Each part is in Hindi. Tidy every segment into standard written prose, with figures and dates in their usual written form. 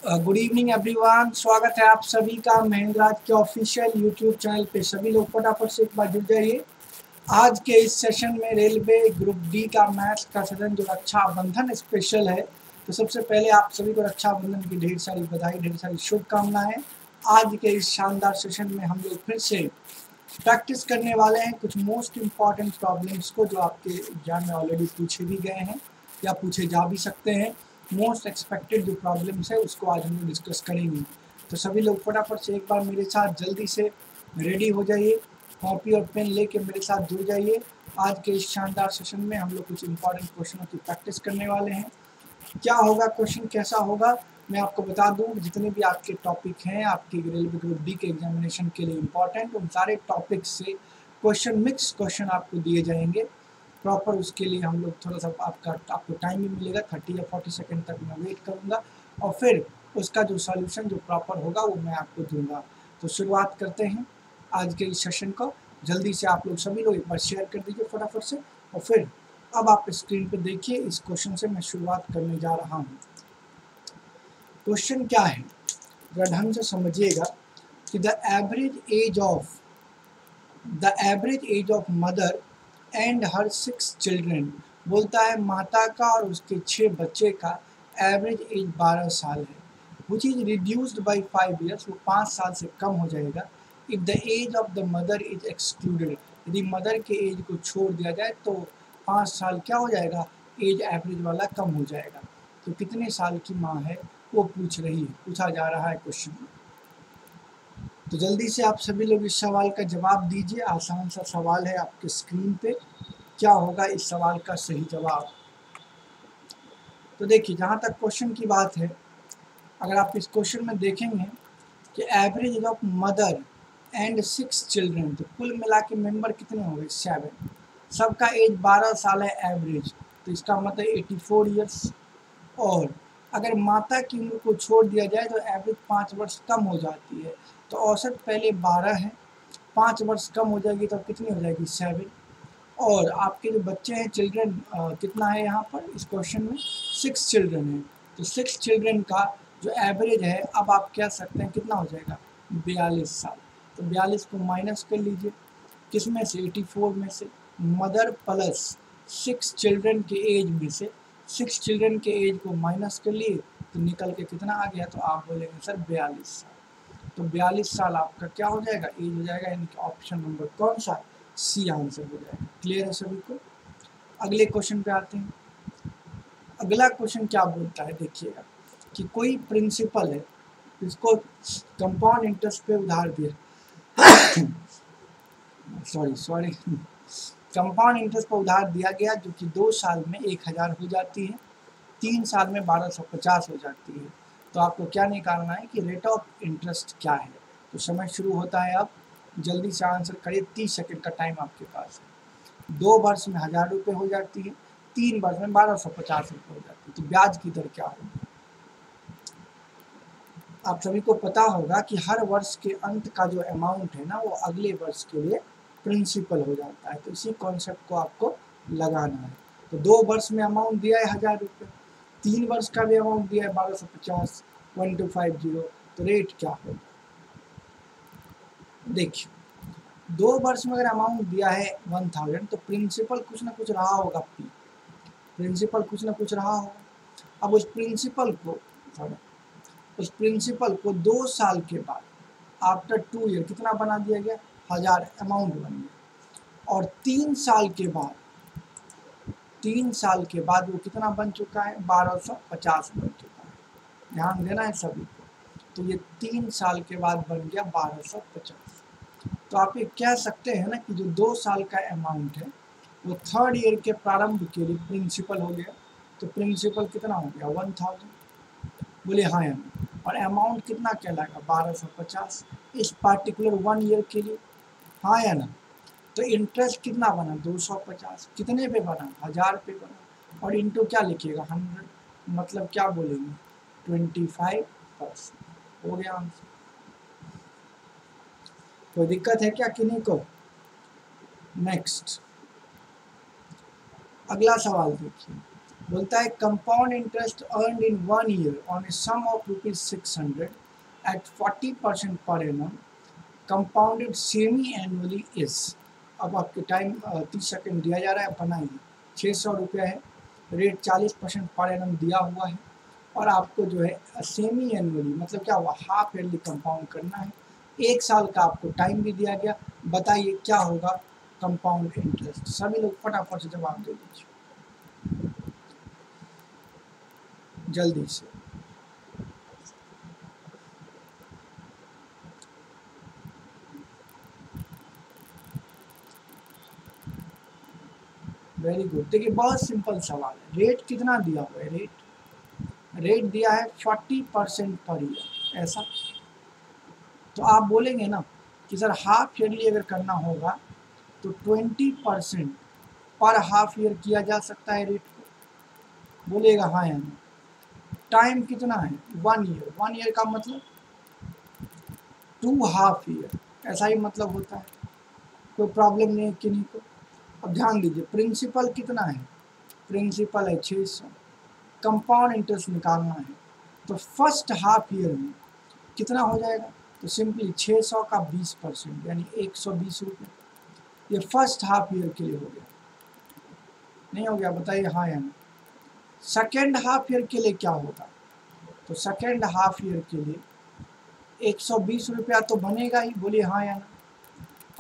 गुड इवनिंग एवरीवन, स्वागत है आप सभी का महेंद्रराज के ऑफिशियल यूट्यूब चैनल पे। सभी लोग फटाफट से एक बार जुड़ जाइए। आज के इस सेशन में रेलवे ग्रुप डी का मैथ्स का सेशन जो रक्षाबंधन स्पेशल है, तो सबसे पहले आप सभी को रक्षाबंधन की ढेर सारी बधाई, ढेर सारी शुभकामनाएं। आज के इस शानदार सेशन में हम लोग फिर से प्रैक्टिस करने वाले हैं कुछ मोस्ट इम्पॉर्टेंट प्रॉब्लम्स को, जो आपके एग्जाम में ऑलरेडी पूछे भी गए हैं या पूछे जा भी सकते हैं। मोस्ट एक्सपेक्टेड जो प्रॉब्लम्स है उसको आज हम लोग डिस्कस करेंगे। तो सभी लोग फटाफट से एक बार मेरे साथ जल्दी से रेडी हो जाइए, कॉपी और पेन लेके मेरे साथ जुड़ जाइए। आज के इस शानदार सेशन में हम लोग कुछ इंपॉर्टेंट क्वेश्चनों की प्रैक्टिस करने वाले हैं। क्या होगा, क्वेश्चन कैसा होगा, मैं आपको बता दूं। जितने भी आपके टॉपिक हैं आपके रेलवे ग्रुप डी के एग्जामिनेशन के लिए इम्पॉर्टेंट, उन सारे टॉपिक से क्वेश्चन मिक्स क्वेश्चन आपको दिए जाएंगे प्रॉपर। उसके लिए हम लोग थोड़ा सा आपको टाइम भी मिलेगा, 30 या 40 सेकेंड तक मैं वेट करूँगा और फिर उसका जो सॉल्यूशन जो प्रॉपर होगा वो मैं आपको दूंगा। तो शुरुआत करते हैं आज के इस सेशन को। जल्दी से आप लोग सभी लोग एक बार शेयर कर दीजिए फटाफट से, और फिर अब आप स्क्रीन पे देखिए। इस क्वेश्चन से मैं शुरुआत करने जा रहा हूँ। क्वेश्चन क्या है जरा ढंग से समझिएगा कि the average age of mother and her 6 children, बोलता है माता का और उसके 6 बच्चे का एवरेज एज 12 साल है, which is reduced by 5 years, वो 5 साल से कम हो जाएगा। If the age of the mother is excluded, यदि मदर के एज को छोड़ दिया जाए तो 5 साल क्या हो जाएगा, एज एवरेज वाला कम हो जाएगा। तो कितने साल की माँ है वो पूछा जा रहा है क्वेश्चन में। तो जल्दी से आप सभी लोग इस सवाल का जवाब दीजिए। आसान सा सवाल है आपके स्क्रीन पे। क्या होगा इस सवाल का सही जवाब? तो देखिए, जहाँ तक क्वेश्चन की बात है, अगर आप इस क्वेश्चन में देखेंगे कि average age of mother and 6 children, तो कुल मिला के मेंबर कितने हो गए, 7। सबका एज 12 साल है एवरेज, तो इसका मतलब 84 ईयर्स। और अगर माता की उम्र को छोड़ दिया जाए तो एवरेज 5 वर्ष कम हो जाती है। तो औसत पहले 12 है, 5 वर्ष कम हो जाएगी तो कितनी हो जाएगी, 7। और आपके जो बच्चे हैं चिल्ड्रन, कितना है यहाँ पर इस क्वेश्चन में, 6 चिल्ड्रन है। तो 6 चिल्ड्रन का जो एवरेज है, अब आप कह सकते हैं कितना हो जाएगा, 42 साल। तो 42 को माइनस कर लीजिए, किसमें से, 84 में से। मदर प्लस 6 चिल्ड्रन के एज में से 6 चिल्ड्रन के एज को माइनस कर लिए तो निकल के कितना आ गया, तो आप बोलेंगे सर 42 साल। तो 42 साल आपका क्या हो जाएगा, एज हो जाएगा, यानी कि ऑप्शन नंबर कौन सा, सी आंसर हो जाएगा। क्लियर है सभी को? अगले क्वेश्चन पे आते हैं। अगला क्वेश्चन क्या बोलता है, देखिएगा कि कोई प्रिंसिपल है, इसको कंपाउंड इंटरेस्ट पे उधार दिया सॉरी कंपाउंड इंटरेस्ट पर उधार दिया गया, जो कि 2 साल में 1000 हो जाती है, 3 साल में 1250 हो जाती है। तो आपको क्या निकालना है कि रेट ऑफ इंटरेस्ट क्या है। तो समय शुरू होता है, अब जल्दी से आंसर करिए, 30 सेकंड का टाइम आपके पास है। 2 वर्ष में 1000 रुपये हो जाती है, 3 वर्ष में 1250 रुपये हो जाती है। तो ब्याज की दर क्या होगी? आप सभी को पता होगा कि हर वर्ष के अंत का जो अमाउंट है ना, वो अगले वर्ष के लिए प्रिंसिपल हो जाता है। तो इसी कॉन्सेप्ट को आपको लगाना है। तो 2 वर्ष में अमाउंट दिया है 1000 रुपये, 3 वर्ष का भी अमाउंट दिया है 1250, 1250, तो रेट क्या होगा? देखिए, 2 वर्ष में अगर अमाउंट दिया है 1000, तो प्रिंसिपल कुछ ना कुछ रहा होगा, प्रिंसिपल कुछ ना कुछ रहा होगा। अब उस प्रिंसिपल को 2 साल के बाद, आफ्टर 2 ईयर, कितना बना दिया गया, 1000 अमाउंट बन गया। और 3 साल के बाद वो कितना बन चुका है, 1250 बन चुका है। ध्यान देना है सभी को। तो ये 3 साल के बाद बन गया 1250। तो आप ये कह सकते हैं ना कि जो 2 साल का अमाउंट है वो 3rd ईयर के प्रारंभ के लिए प्रिंसिपल हो गया। तो प्रिंसिपल कितना हो गया, 1000। बोले हाँ या नहीं? और अमाउंट कितना कहलाएगा, 1250 इस पार्टिकुलर 1 ईयर के लिए, हाँ या ना? तो इंटरेस्ट कितना बना, 250, कितने पे बना, 1000 पे बना। और इंटू क्या लिखिएगा, 100, मतलब क्या बोलेंगे, 25%। हो गया आंसर। कोई दिक्कत है क्या किन्हीं को? नेक्स्ट, अगला सवाल देखिए। बोलता है compound interest earned in 1 year on a sum of ₹600 at 40% per annum compounded semi annually is. अब आपके टाइम 30 सेकेंड दिया जा रहा है, बनाइए। 600 रुपया है, रेट 40% पर एनम दिया हुआ है, और आपको जो है सेमी एनुअली मतलब क्या हुआ, हाफ ईयरली कंपाउंड करना है। 1 साल का आपको टाइम भी दिया गया। बताइए क्या होगा कंपाउंड इंटरेस्ट। सभी लोग फटाफट से जवाब दे दीजिए जल्दी से। Very good. देखिए बहुत सिंपल सवाल है। रेट कितना दिया हुआ है? रेट दिया है 40% पर ईयर, ऐसा। तो आप बोलेंगे ना कि सर हाफ ईयरली अगर करना होगा तो 20% पर हाफ ईयर किया जा सकता है रेट को। बोलेगा हाँ या नहीं। टाइम कितना है? 1 ईयर। 1 ईयर का मतलब 2 हाफ ईयर, ऐसा ही मतलब होता है। कोई प्रॉब्लम नहीं है किन्हीं को। अब ध्यान दीजिए, प्रिंसिपल कितना है? प्रिंसिपल है 600। कंपाउंड इंटरेस्ट निकालना है तो फर्स्ट हाफ ईयर में कितना हो जाएगा? तो सिंपली 600 का 20% यानी 120 रुपये। ये फर्स्ट हाफ ईयर के लिए हो गया। नहीं हो गया? बताइए हाँ या नहीं। सेकेंड हाफ ईयर के लिए क्या होगा? तो सेकेंड हाफ ईयर के लिए 120 रुपया तो बनेगा ही। बोलिए हाँ या ना।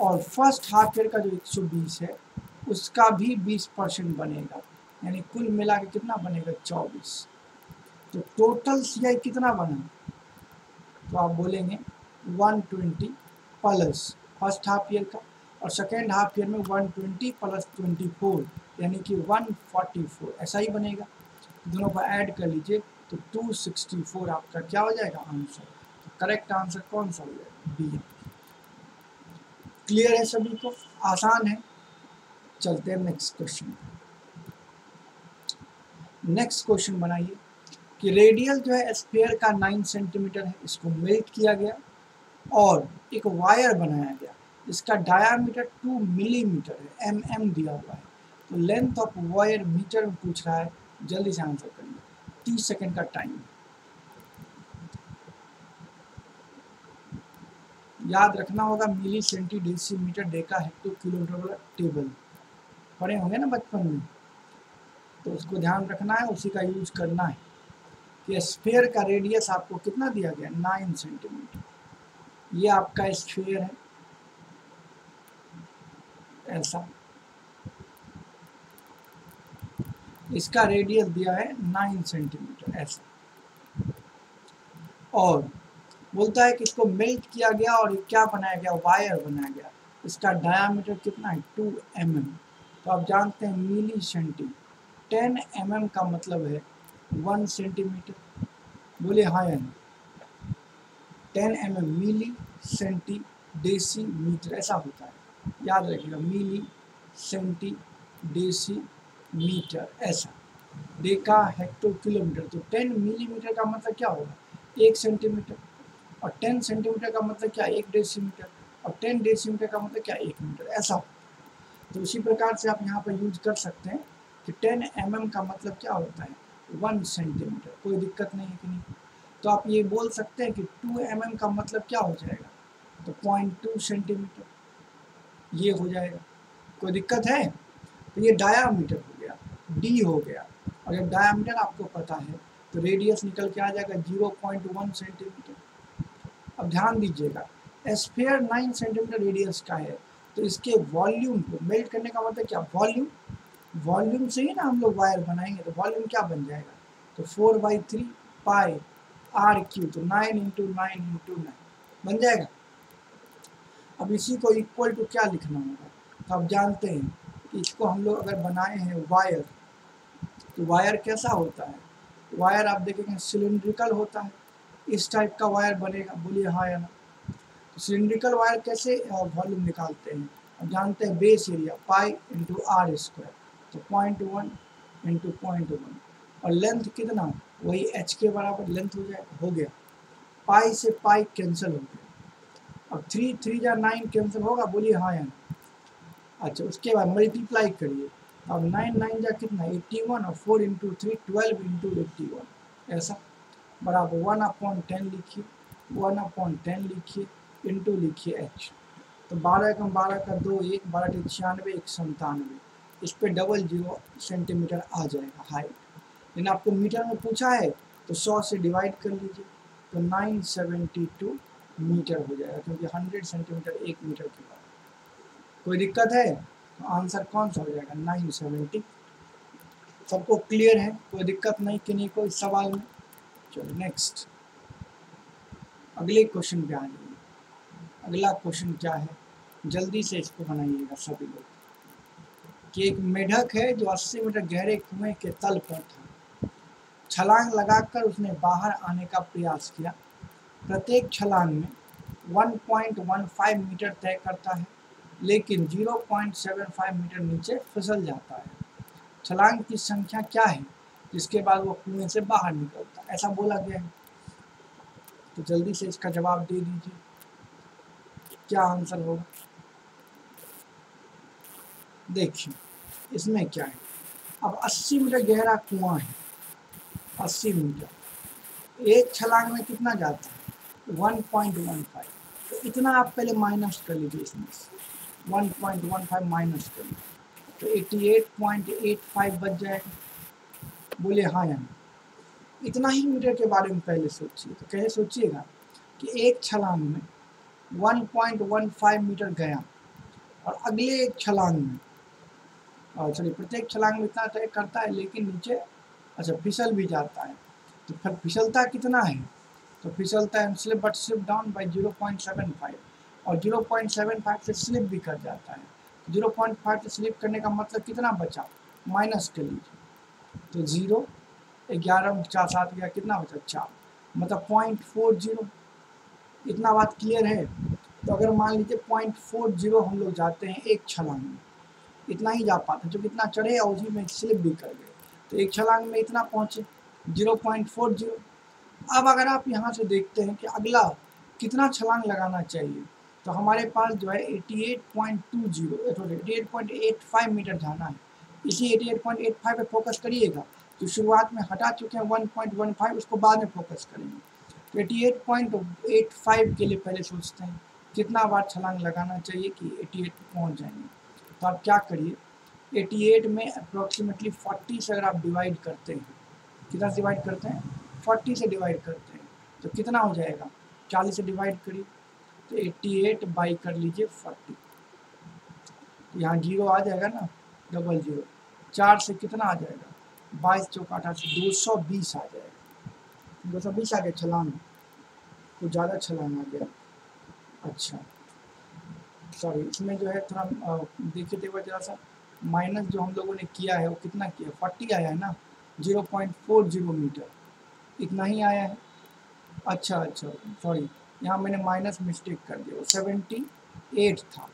और फर्स्ट हाफ ईयर का जो 120 है उसका भी 20% बनेगा, यानी कुल मिला के कितना बनेगा? 24। तो टोटल सीआई कितना बना? तो आप बोलेंगे 120 प्लस फर्स्ट हाफ ईयर का, और सेकेंड हाफ ईयर में 120 प्लस 24 यानी कि 144, ऐसा ही बनेगा। दोनों को ऐड कर लीजिए तो 264 आपका क्या हो जाएगा? आंसर। करेक्ट आंसर कौन सा हो जाएगा? बी। क्लियर है सभी को? आसान है। चलते हैं नेक्स्ट क्वेश्चन। नेक्स्ट क्वेश्चन बनाइए कि रेडियल जो है स्फीयर का 9 सेंटीमीटर है, इसको मेल्ट किया गया और एक वायर बनाया गया, इसका डायामीटर 2 मिलीमीटर है, mm दिया हुआ है। तो लेंथ ऑफ वायर मीटर में पूछ रहा है। जल्दी से आंसर करिए, 30 सेकेंड का टाइम। याद रखना होगा milli, centi, decimetre, deca, hecto, kilometre table पढ़े होंगे ना बचपन में, तो उसको ध्यान रखना है, उसी का यूज करना है। कि स्फीयर का रेडियस आपको कितना दिया गया? 9 सेंटीमीटर। ये आपका स्फीयर है, ऐसा। इसका रेडियस दिया है 9 सेंटीमीटर, ऐसा। और बोलता है कि इसको मेल्ट किया गया और क्या बनाया गया? वायर बनाया गया। इसका डायामीटर कितना है? 2 mm। तो आप जानते हैं मिली सेंटी, 10 mm का मतलब है 1 सेंटीमीटर। बोले हाँ या नहीं। 10 mm मिली, सेंटी, डेसी, मीटर, ऐसा होता है। याद रखिएगा, मिली, सेंटी, डेसी, मीटर, ऐसा। Deka, hecto, kilometre. तो 10 मिलीमीटर का मतलब क्या होगा? 1 सेंटीमीटर। और 10 सेंटीमीटर का मतलब क्या? 1 डेसीमीटर। और 10 डेसीमीटर का मतलब क्या? 1 मीटर, ऐसा। तो उसी प्रकार से आप यहाँ पर यूज कर सकते हैं कि 10 mm का मतलब क्या होता है? 1 सेंटीमीटर। कोई दिक्कत नहीं है कि नहीं? तो आप ये बोल सकते हैं कि 2 mm का मतलब क्या हो जाएगा? तो 0.2 सेंटीमीटर, ये हो जाएगा। कोई दिक्कत है? तो ये डायामीटर हो गया, डी हो गया। और जब डायामीटर आपको पता है तो रेडियस निकल के आ जाएगा 0.1 सेंटीमीटर। अब ध्यान दीजिएगा, स्फीयर 9 सेंटीमीटर रेडियस का है, तो इसके वॉल्यूम को मेल्ट करने का मतलब क्या? वॉल्यूम। वॉल्यूम से ही ना हम लोग वायर बनाएंगे, तो वॉल्यूम क्या बन जाएगा? तो 4/3 पाई आर क्यू, तो 9 × 9 × 9 बन जाएगा। अब इसी को इक्वल टू क्या लिखना होगा? तो आप जानते हैं कि इसको हम लोग अगर बनाए हैं वायर, तो वायर कैसा होता है? वायर आप देखेंगे सिलिंड्रिकल होता है, इस टाइप का वायर बनेगा। बोलिए हाँ या ना। तो सिलिंड्रिकल वायर कैसे वॉल्यूम निकालते हैं? अब जानते हैं बेस एरिया पाई × r², तो 0.1 × 0.1। और लेंथ कितना? वही h के बराबर लेंथ हो जाएगा। हो गया, पाई से पाई कैंसिल हो गया। अब 3 × 3 = 9 कैंसिल होगा। बोलिए हाँ या ना। अच्छा, उसके बाद मल्टीप्लाई करिए, अब 9 9 जा कितना 81 और 4 इंटू 3 12 इंटू 81 ऐसा बराबर 1/10 लिखिए 1/10 लिखिए इंटू लिखिए h। तो 12 एकम 12 का 2 1 12 96 1 97 इस पे 00 सेंटीमीटर आ जाएगा हाइट। लेकिन आपको मीटर में पूछा है तो 100 से डिवाइड कर लीजिए तो 972 मीटर हो जाएगा क्योंकि 100 सेंटीमीटर 1 मीटर के बाद। कोई दिक्कत है तो आंसर कौन सा हो जाएगा 970। सबको क्लियर है कोई दिक्कत नहीं कि नहीं कोई सवाल में। चलो नेक्स्ट अगले क्वेश्चन पे आ जाइए। अगला क्वेश्चन क्या है जल्दी से इसको बनाइएगा सभी लोग कि एक मेढक है जो 80 मीटर गहरे कुएं के तल पर था। छलांग लगाकर उसने बाहर आने का प्रयास किया। प्रत्येक छलांग में 1.15 मीटर तय करता है लेकिन 0.75 मीटर नीचे फिसल जाता है। छलांग की संख्या क्या है जिसके बाद वो कुएं से बाहर निकलता है, ऐसा बोला गया है। तो जल्दी से इसका जवाब दे दीजिए क्या आंसर होगा। देखिए इसमें क्या है, अब 80 मीटर गहरा कुआं है, 80 मीटर, एक छलांग में कितना जाता है 1.15, तो इतना आप पहले माइनस कर लीजिए इसमें से 1.15 माइनस कर लीजिए तो 88.85 बच जाएगा। बोले हाँ या नहीं। इतना ही मीटर के बारे में पहले सोचिए। तो कैसे सोचिएगा कि एक छलांग में 1.15 मीटर गया और अगले एक छलांग में सॉरी प्रत्येक छलांग में इतना तय करता है लेकिन नीचे अच्छा फिसल भी जाता है। तो फिर फिसलता कितना है तो फिसलता है slip but slip down by 0.75 और 0.75 से स्लिप भी कर जाता है। 0.5 से स्लिप करने का मतलब कितना बचा माइनस कर लीजिए तो 0 11 4 7 गया कितना बचा 4 मतलब 0.40। इतना बात क्लियर है। तो अगर मान लीजिए 0.40 हम लोग जाते हैं एक छलांग में इतना ही जा पाते जो कितना चढ़े और उसी में स्लिप भी कर गए तो एक छलांग में इतना पहुँचे 0.40। अब अगर आप यहाँ से देखते हैं कि अगला कितना छलांग लगाना चाहिए तो हमारे पास जो है 88.85 मीटर जाना है। इसी 88.85 पे फोकस करिएगा तो शुरुआत में हटा चुके हैं 1.15 उसको बाद में फोकस करेंगे। तो 88.85 के लिए पहले सोचते हैं कितना बार छलांग लगाना चाहिए कि 88 पे पहुँच जाएंगे। तो आप क्या करिए 88 में अप्रॉक्सीमेटली 40 से अगर आप डिवाइड करते हैं कितना डिवाइड करते हैं 40 से डिवाइड करते हैं तो कितना हो जाएगा 40 से डिवाइड करिए तो 88 बाई कर लीजिए 40 यहाँ 0 आ जाएगा ना 00 4 से कितना आ जाएगा 22 चौका 88 220 आ जाएगा 220 आ गया छलांग कुछ ज़्यादा छलांग आ गया। अच्छा सॉरी इसमें जो है थोड़ा देखिए देखो जरा सा माइनस जो हम लोगों ने किया है वो कितना किया 40 आया है ना 0.40 मीटर इतना ही आया है। अच्छा अच्छा सॉरी यहाँ मैंने माइनस मिस्टेक कर दिया वो 78 था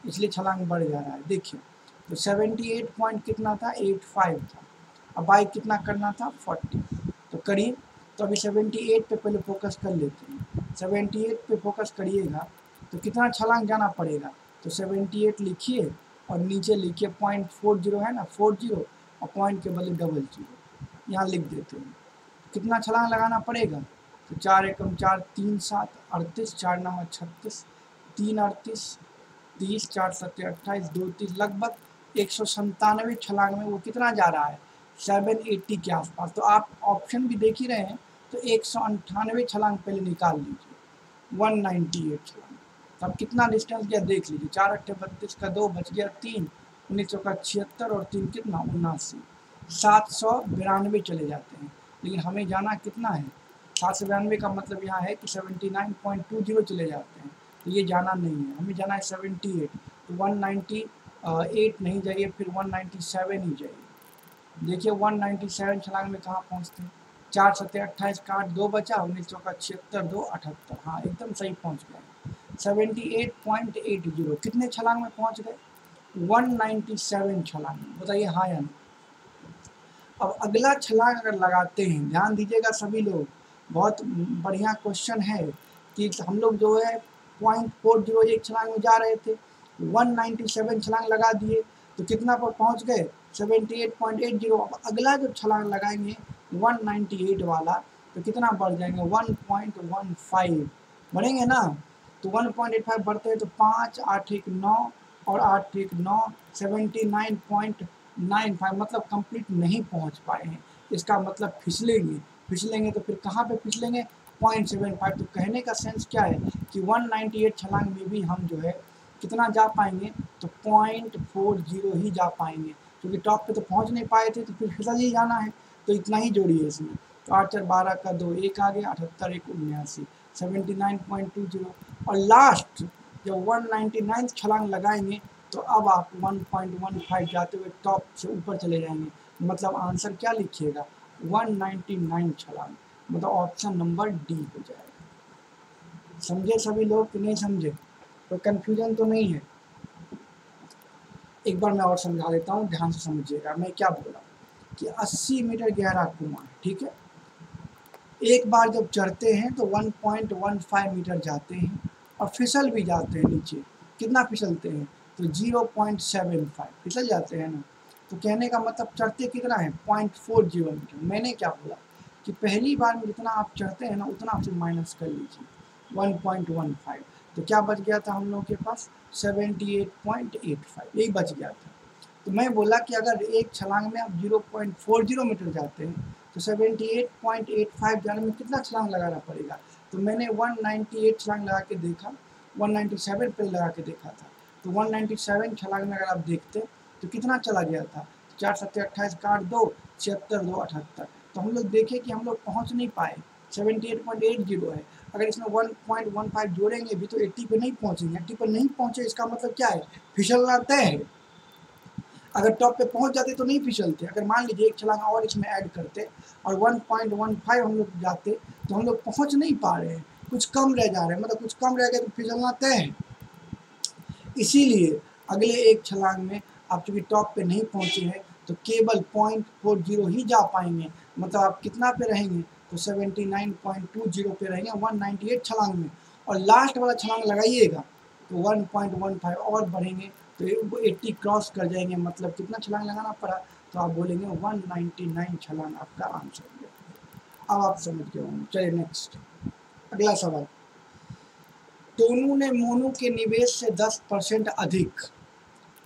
इसलिए छलांग बढ़ जा रहा है। देखिए तो 78 पॉइंट कितना था 85 था अब बाई कितना करना था 40 तो करिए। तो अभी 78 पे पहले फोकस कर लेते हैं 78 पे फोकस करिएगा तो कितना छलांग जाना पड़ेगा तो 78 लिखिए और नीचे लिखिए 0.40 है ना 40 और पॉइंट के बदले 00 यहाँ लिख देते हैं। कितना छलांग लगाना पड़ेगा तो 4 एकम 4 3 7 38 4 9 36 3 38 30 4 7 28 2 30 लगभग 197 छलांग में वो कितना जा रहा है 780 के आसपास। तो आप ऑप्शन भी देख ही रहे हैं तो 198 छलांग पहले निकाल लीजिए 198 छलांग। तो अब कितना डिस्टेंस गया देख लीजिए 4 8 32 का 2 बच गया 3 19 चौका 76 और 3 कितना 79 792 चले जाते हैं। लेकिन हमें जाना कितना है 792 का मतलब यहाँ है कि 79.20 चले जाते हैं तो ये जाना नहीं है हमें जाना है 78 तो 198 नहीं जाइए फिर 197 ही जाइए। देखिए 197 छलांग में कहाँ पहुँचते हैं 4 7 28 का 8 2 बचा 19 चौका 76 2 78 हाँ एकदम सही पहुँच गए 78.80 कितने छलांग में पहुँच गए 197 छलांग में। बताइए हाँ या नहीं। अब अगला छलांग अगर लगाते हैं ध्यान दीजिएगा सभी लोग बहुत बढ़िया क्वेश्चन है कि हम लोग जो है 0.40 एक छलांग में जा रहे थे 197 छलांग लगा दिए तो कितना पर पहुंच गए 78.80। अब अगला जब छलांग लगाएंगे 198 वाला तो कितना बढ़ जाएंगे 1.15 बढ़ेंगे ना। तो 1.85 बढ़ते हैं तो 5 8 1 9 और 8 1 9 79.95 मतलब कंप्लीट नहीं पहुंच पाए हैं। इसका मतलब फिसलेंगे तो फिर कहाँ पे फिसलेंगे 0.75। तो कहने का सेंस क्या है कि 198 छलांग में भी हम जो है कितना जा पाएंगे तो 0.40 ही जा पाएंगे, क्योंकि टॉप पे तो पहुंच नहीं पाए थे तो फिर फिसल ही जाना है। तो इतना ही जोड़िए इसमें। तो 8 4 12 का 2 1 आ गया 78 1 79 79.20। और लास्ट जब 199 छलांग लगाएंगे तो अब आप 1.15 जाते हुए टॉप से ऊपर चले जाएंगे। मतलब आंसर क्या लिखिएगा 199 छलांग, मतलब ऑप्शन नंबर डी हो जाएगा। समझे सभी लोग कि नहीं समझे? कोई कन्फ्यूजन तो नहीं है? एक बार मैं और समझा देता हूँ, ध्यान से समझिएगा मैं क्या बोला कि 80 मीटर गहरा कुआं है, ठीक है। एक बार जब चढ़ते हैं तो 1.15 मीटर जाते हैं और फिसल भी जाते हैं नीचे। कितना फिसलते हैं तो 0.75 फिसल जाते हैं ना। तो कहने का मतलब चढ़ते कितना है 0.40 मीटर। मैंने क्या बोला कि पहली बार में जितना आप चढ़ते हैं ना उतना आप माइनस कर लीजिए 1.15। तो क्या बच गया था हम लोगों के पास 78.85, यही बच गया था। तो मैं बोला कि अगर एक छलांग में आप 0.40 मीटर जाते हैं तो 78.85 जाने में कितना छलांग लगाना पड़ेगा। तो मैंने 198 छलांग लगा के देखा, 197 पे लगा के देखा था। तो 197 छलांग में अगर आप देखते तो कितना चला गया था 4 7 28 काट 2 76 2 78। तो हम लोग देखें कि हम लोग पहुँच नहीं पाए, 78.80 है। अगर इसमें 1.15 जोड़ेंगे भी तो 80 पे नहीं पहुँचेंगे। 80 पर नहीं पहुँचे इसका मतलब क्या है फिसलना तय है। अगर टॉप पे पहुंच जाते तो नहीं फिसलते। अगर मान लीजिए एक छलांग और इसमें ऐड करते और 1.15 हम लोग जाते तो हम लोग पहुंच नहीं पा रहे हैं, कुछ कम रह जा रहे हैं, मतलब कुछ कम रह गया तो फिसलना तय है। इसीलिए अगले एक छलांग में आप चूँकि टॉप पे नहीं पहुंचे हैं तो केवल 0.40 ही जा पाएंगे। मतलब आप कितना पे रहेंगे तो 79.20 पे रहेंगे 198 छलांग में। और लास्ट वाला छलांग लगाइएगा तो 1.15 और बढ़ेंगे तो 80 क्रॉस कर जाएंगे। मतलब कितना छलांग लगाना पड़ा तो आप बोलेंगे 199 छलांग आपका आंसर हो गया। अब आप समझ गए होंगे। चलिए नेक्स्ट अगला सवाल। टोनू ने मोनू के निवेश से 10% अधिक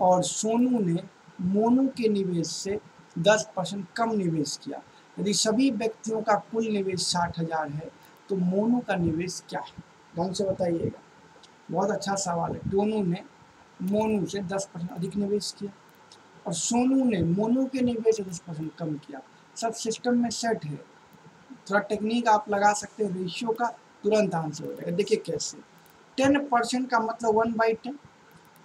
और सोनू ने मोनू के निवेश से 10% कम निवेश किया। यदि सभी व्यक्तियों का कुल निवेश 60,000 है तो मोनू का निवेश क्या है? ढंग से बताइएगा। बहुत अच्छा सवाल है। टोनू ने मोनू से 10% अधिक निवेश किया और सोनू ने मोनू के निवेश से 10% कम किया। सब सिस्टम में सेट है। थोड़ा टेक्निक आप लगा सकते हैं रेशियो का, तुरंत आंसर हो जाएगा। देखिए कैसे 10% का मतलब 1/10।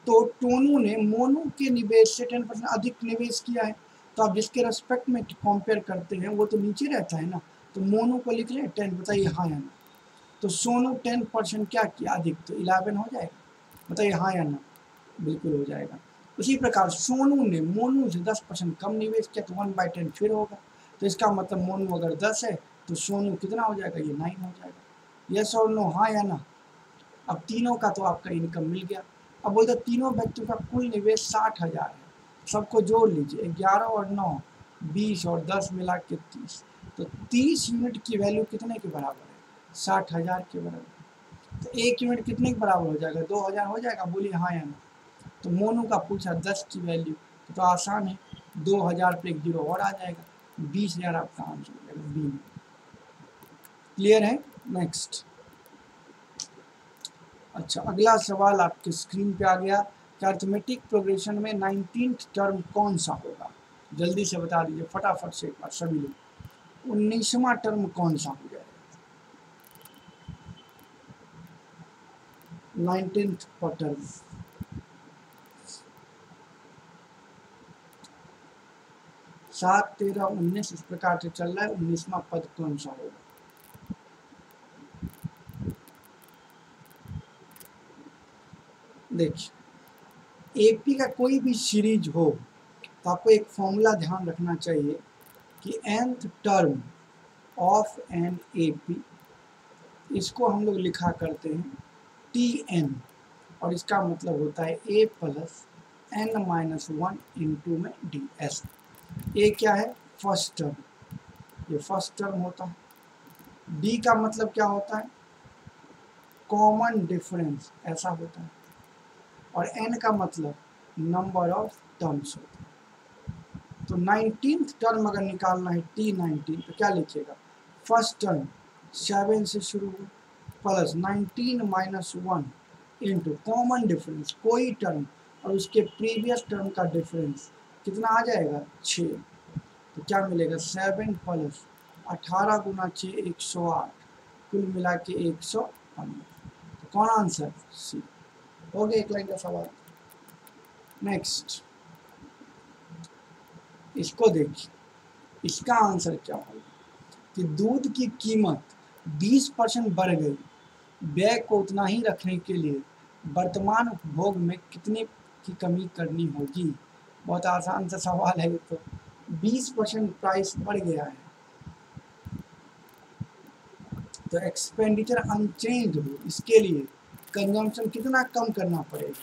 तो टोनू ने मोनू के निवेश से 10% अधिक निवेश किया है। तो आप जिसके रेस्पेक्ट में कंपेयर करते हैं वो तो नीचे रहता है ना। तो मोनू को लिख लें 10, बताइए हाँ या ना। तो सोनू 10% क्या किया अधिक, तो 11 हो जाएगा। बताइए हाँ या ना। बिल्कुल हो जाएगा। उसी प्रकार सोनू ने मोनू से 10% कम निवेश किया तो 1/10 फिर होगा। तो इसका मतलब मोनू अगर 10 है तो सोनू कितना हो जाएगा, ये 9 हो जाएगा। यस और नो, हाँ या ना। अब तीनों का तो आपका इनकम मिल गया। अब बोलते तीनों व्यक्तियों का कुल निवेश 60,000 है। सबको जोड़ लीजिए 11 और 9 20 और 10 मिला के 30। तो 30 यूनिट की वैल्यू कितने के बराबर है 60,000 के बराबर। तो एक यूनिट कितने के बराबर हो जाएगा 2000 हो जाएगा। बोलिए हाँ या ना। तो मोनू का पूछा 10 की वैल्यू तो आसान है 2000 पे एक जीरो और आ जाएगा 20,000 आपका आंसर हो जाएगा बी में। क्लियर है? नेक्स्ट। अच्छा अगला सवाल आपके स्क्रीन पे आ गया कि अरिथमेटिक प्रोग्रेशन में 19th टर्म कौन सा होगा। जल्दी से बता दीजिए फटाफट से एक बार सभी लोग। 19वां टर्म कौन सा हो जाएगा 19th टर्म? सात 13 19 इस प्रकार से चल रहा है। 19वां पद कौन सा होगा? देखिए एपी का कोई भी सीरीज हो तो आपको एक फॉर्मूला ध्यान रखना चाहिए कि nth term of an AP इसको हम लोग लिखा करते हैं टी एन और इसका मतलब होता है ए प्लस n-1 इंटू में डी एस। ए क्या है? फर्स्ट टर्म, ये फर्स्ट टर्म होता है। डी का मतलब क्या होता है? कॉमन डिफरेंस, ऐसा होता है। और एन का मतलब नंबर ऑफ टर्म्स होता है। तो 19th टर्म अगर निकालना है T19 तो क्या लिखिएगा? फर्स्ट टर्म 7 से शुरू हो plus 19 minus 1 into common difference, कोई टर्म और उसके प्रीवियस टर्म का डिफरेंस कितना आ जाएगा? 6। तो क्या मिलेगा? 7 प्लस 18 गुना 6 108, कुल मिला के 115। तो कौन आंसर? सी। हो गया एक लाइन का सवाल। नेक्स्ट, इसको देखिए, इसका आंसर क्या होगा कि दूध की कीमत 20% बढ़ गई, व्यय को उतना ही रखने के लिए वर्तमान उपभोग में कितने की कमी करनी होगी? बहुत आसान सा सवाल है ये तो। 20% प्राइस बढ़ गया है तो एक्सपेंडिचर अनचेंज हो, इसके लिए कंजम्पशन कितना कम करना पड़ेगा?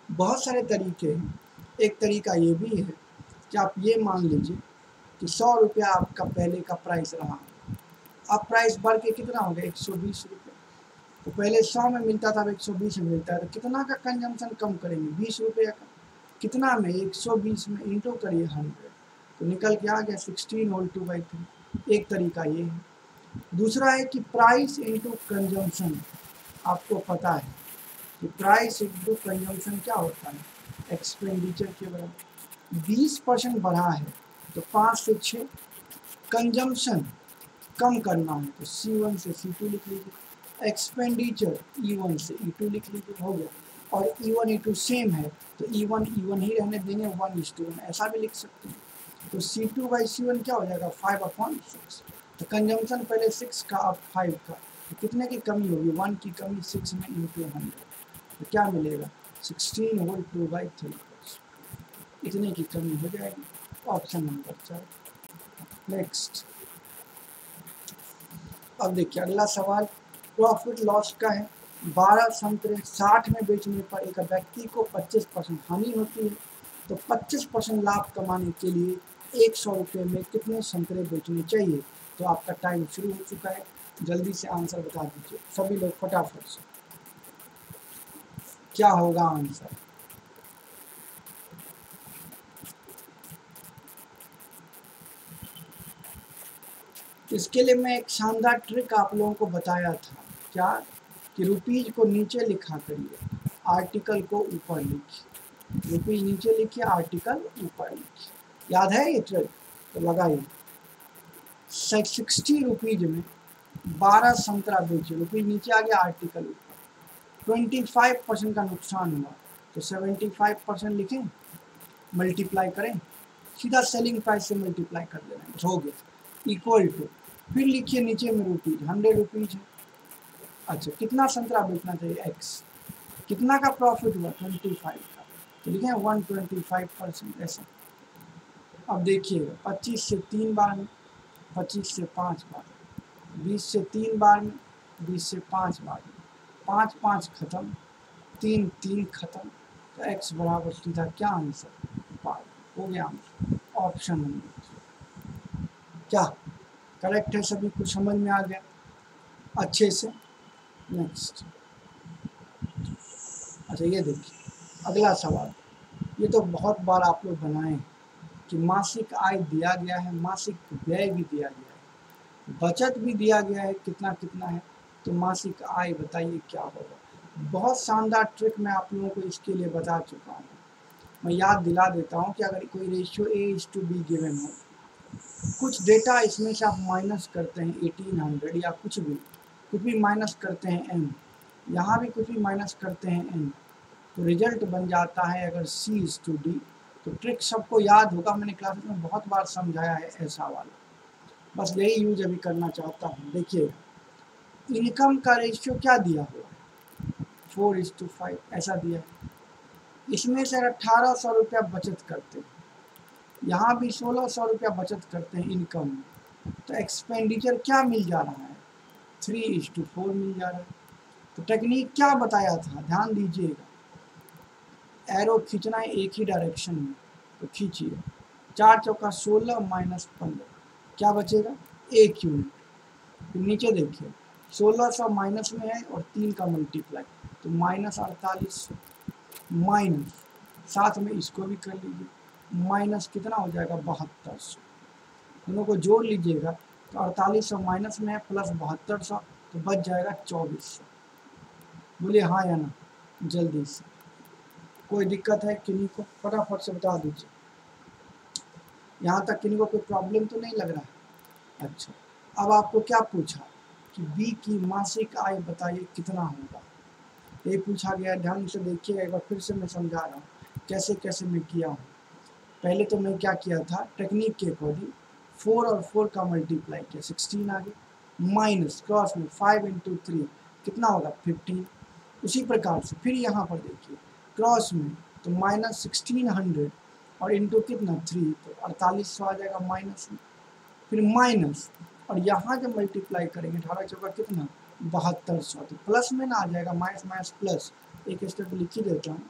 बहुत सारे तरीके हैं। एक तरीका ये भी है कि आप ये मान लीजिए कि 100 रुपया आपका पहले का प्राइस रहा, अब प्राइस बढ़ के कितना हो गया? 120 रुपये। तो पहले 100 में मिलता था, अब 120 में मिलता है, तो कितना का कंजम्पशन कम करेंगे? 20 रुपये का। कितना में? 120 में इंटू करिए 100, तो निकल के आ गया 16 होल 2/3। एक तरीका ये है। दूसरा है कि प्राइस इंटू कंजम्पशन। आपको पता है कि प्राइस इंटू कंजम्पशन क्या होता है? एक्सपेंडिचर के बराबर। 20% बढ़ा है तो 5 से 6, कंजम्पशन कम करना है तो C1 से C2 लिख लीजिए, एक्सपेंडिचर E1 से E2 लिख लीजिए, हो गया। और E1 E2 सेम है तो E1 E1 ही रहने देंगे, 1:1 ऐसा भी लिख सकते हैं। तो C2/C1 क्या हो जाएगा? 5/6। तो कंजम्पशन पहले 6 का, अब 5 का, तो कितने की कमी होगी? 1 की कमी 6 में इंटू 100, तो क्या मिलेगा? 16 होल 2/3, इतने की कमी हो जाएगी। Option number 4। नेक्स्ट, अब देखिए अगला सवाल प्रॉफिट लॉस का है। 12 संतरे 60 में बेचने पर एक व्यक्ति को 25% हानि होती है, तो 25% लाभ कमाने के लिए 100 रुपये में कितने संतरे बेचने चाहिए? तो आपका टाइम शुरू हो चुका है, जल्दी से आंसर बता दीजिए सभी लोग फटाफट से। क्या होगा आंसर? इसके लिए मैं एक शानदार ट्रिक आप लोगों को बताया था, क्या कि रुपीज को नीचे लिखा करिए, आर्टिकल को ऊपर लिखिए। रुपीज नीचे लिखिए, आर्टिकल ऊपर लिखिए। याद है ये ट्रिक? तो लगाइए। 60 रुपीज में 12 संतरा बेचे, रुपीज नीचे आ गया, आर्टिकल ऊपर। 25% का नुकसान हुआ तो 75% लिखें, मल्टीप्लाई करें, सीधा सेलिंग प्राइस से मल्टीप्लाई कर देना है, हो गया इक्वल टू, फिर लिखिए नीचे में रुपीज, 100 रुपीज है। अच्छा, कितना संतरा बेचना चाहिए? x। कितना का प्रॉफिट हुआ? 25 का, तो लिखे 125%, ऐसा। अब देखिएगा 25 से 3 बार में, 25 से 5 बार, 20 से 3 बार में, 20 से 5 बार में, 5 5 खत्म, 3 3 खत्म, तो x बराबर सीधा क्या आंसर? 5। हो गया आंसर, ऑप्शन नंबर। क्या करेक्ट है? सभी कुछ समझ में आ गया अच्छे से? नेक्स्ट, अच्छा ये देखिए अगला सवाल, ये तो बहुत बार आप लोग बनाए हैं कि मासिक आय दिया गया है, मासिक व्यय भी दिया गया है, बचत भी दिया गया है, कितना कितना है, तो मासिक आय बताइए क्या होगा। बहुत शानदार ट्रिक मैं आप लोगों को इसके लिए बता चुका हूँ। मैं याद दिला देता हूँ कि अगर कोई रेशियो A:B गिवन हो, कुछ डेटा इसमें से आप माइनस करते हैं 1800 या कुछ भी माइनस करते हैं n, यहाँ भी कुछ भी माइनस करते हैं n, तो रिजल्ट बन जाता है अगर C:D। तो ट्रिक सबको याद होगा, मैंने क्लास में बहुत बार समझाया है ऐसा वाला, बस यही यूज अभी करना चाहता हूँ। देखिए इनकम का रेशियो क्या दिया हुआ है? 4:5 ऐसा दिया है। इसमें से 1800 रुपया बचत करते हैं, यहाँ भी 1600 रुपया बचत करते हैं इनकम में, तो एक्सपेंडिचर क्या मिल जा रहा है? 3:4 मिल जा रहा है। तो टेक्निक क्या बताया था, ध्यान दीजिएगा। एरो खींचना है एक ही डायरेक्शन में, तो खींचिए। 4 चौका 16 माइनस 15, क्या बचेगा 1 यूनिट। फिर नीचे देखिए 1600 माइनस में है और 3 का मल्टीप्लाई, तो माइनस 4800 माइनस, साथ में इसको भी कर लीजिए, माइनस कितना हो जाएगा 7200। दोनों को जोड़ लीजिएगा तो 4800 माइनस में है प्लस 7200, तो बच जाएगा 2400। बोलिए हाँ या ना जल्दी से। कोई दिक्कत है किन्हीं को फटाफट से बता दीजिए। यहाँ तक किन्हीं को कोई प्रॉब्लम तो नहीं लग रहा है? अच्छा, अब आपको क्या पूछा कि बी की मासिक आय बताइए कितना होगा, ये पूछा गया। ध्यान से देखिए, एक बार फिर से मैं समझा रहा हूँ कैसे कैसे मैं किया हूँ। पहले तो मैं क्या किया था, टेक्निक के अकॉर्डिंग 4 और 4 का मल्टीप्लाई किया, 16 आ गया, माइनस क्रॉस में 5 इंटू 3 कितना होगा 15। उसी प्रकार से फिर यहाँ पर देखिए क्रॉस में तो माइनस 1600 और इंटू कितना 3, तो 4800 आ जाएगा माइनस में। फिर माइनस और यहाँ जब मल्टीप्लाई करेंगे 18 चौका कितना 7200, तो प्लस में ना आ जाएगा, माइनस माइनस प्लस, एक स्टेप लिख ही देता हूँ,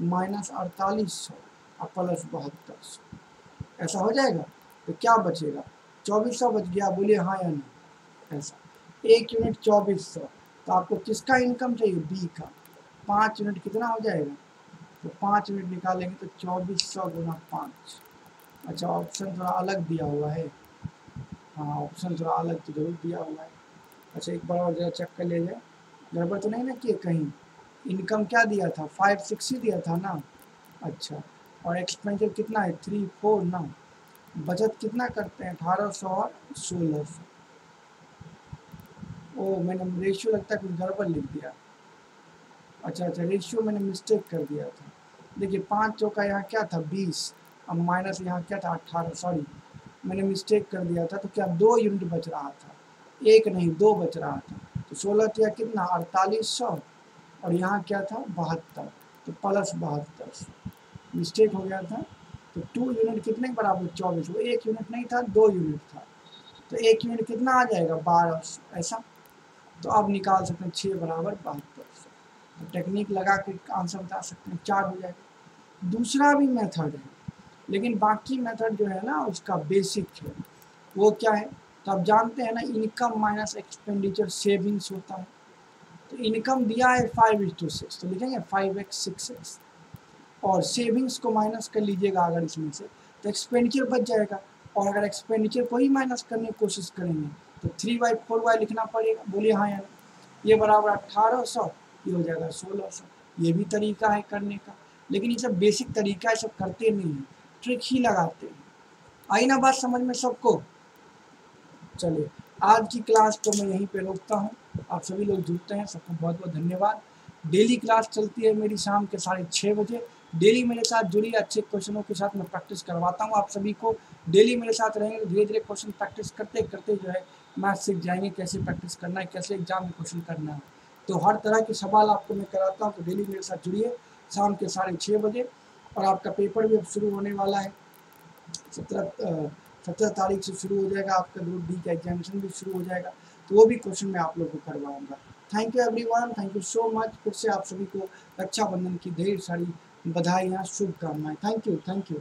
माइनस 4800 और प्लस 7200, ऐसा हो जाएगा। तो क्या बचेगा 2400 बच गया, बोलिए हाँ या नहीं। ऐसा 1 यूनिट 2400, तो आपको किसका इनकम चाहिए बी का, 5 यूनिट कितना हो जाएगा, तो 5 यूनिट निकालेंगे तो 2400 गुना 5। अच्छा ऑप्शन थोड़ा अलग दिया हुआ है, हाँ ऑप्शन थोड़ा अलग तो जरूर दिया हुआ है। अच्छा एक बार और जरा चेक कर ले जाए, गड़बड़ तो नहीं ना किए कहीं। इनकम क्या दिया था 5-6 ही दिया था ना। अच्छा और एक्सपेंडिचर कितना है 3-4 ना। बचत कितना करते हैं 1800 और 1600। ओ मैंने रेशियो लगता है कुछ गड़बड़ लिख दिया। अच्छा रेशियो मैंने मिस्टेक कर दिया था। देखिए 5 चौका यहाँ क्या था 20, अब माइनस यहाँ क्या था 18, सॉरी मैंने मिस्टेक कर दिया था। तो क्या 2 यूनिट बच रहा था, 1 नहीं 2 बच रहा था। तो 16 या कितना 4800 और यहाँ क्या था 72, तो प्लस 7200, मिस्टेक हो गया था। तो 2 यूनिट कितने के बराबर 24, वो 1 यूनिट नहीं था 2 यूनिट था, तो 1 यूनिट कितना आ जाएगा 1200 ऐसा। तो आप निकाल सकते हैं 6 बराबर 7200। तो टेक्निक लगा के आंसर बता सकते हैं, 4 हो जाएगा। दूसरा भी मेथड है, लेकिन बाकी मेथड जो है ना उसका बेसिक है, वो क्या है तो आप जानते हैं ना, इनकम माइनस एक्सपेंडिचर सेविंग्स होता है। तो इनकम दिया है 5:6, तो लिखेंगे 5x 6x, और सेविंग्स को माइनस कर लीजिएगा अगर इसमें से, तो एक्सपेंडिचर बच जाएगा। और अगर एक्सपेंडिचर को ही माइनस करने की कोशिश करेंगे तो 3y 4y लिखना पड़ेगा, बोलिए हाँ यार। ये बराबर 1800, ये हो जाएगा 1600। ये भी तरीका है करने का, लेकिन ये सब बेसिक तरीका है, सब करते नहीं हैं, ट्रिक ही लगाते हैं। आई ना बात समझ में सबको? चलिए आज की क्लास को मैं यहीं पे रोकता हूँ। आप सभी लोग जुड़ते हैं, सबको बहुत बहुत धन्यवाद। डेली क्लास चलती है मेरी शाम के 6:30 बजे। डेली मेरे साथ जुड़िए, अच्छे क्वेश्चनों के साथ मैं प्रैक्टिस करवाता हूँ आप सभी को। डेली मेरे साथ रहेंगे, धीरे धीरे क्वेश्चन प्रैक्टिस करते करते जो है मैथ सीख जाएंगे, कैसे प्रैक्टिस करना है, कैसे एग्जाम में क्वेश्चन करना है। तो हर तरह के सवाल आपको मैं कराता हूँ, तो डेली मेरे साथ जुड़िए शाम के 6:30 बजे। और आपका पेपर भी अब शुरू होने वाला है, 17 तारीख से शुरू हो जाएगा आपका ग्रुप डी का एग्जामिनेशन भी शुरू हो जाएगा, तो वो भी क्वेश्चन मैं आप लोगों को करवाऊंगा। Thank you everyone, thank you so much. फिर से आप सभी को रक्षाबंधन की ढेर सारी बधाइयाँ, शुभकामनाएं। Thank you.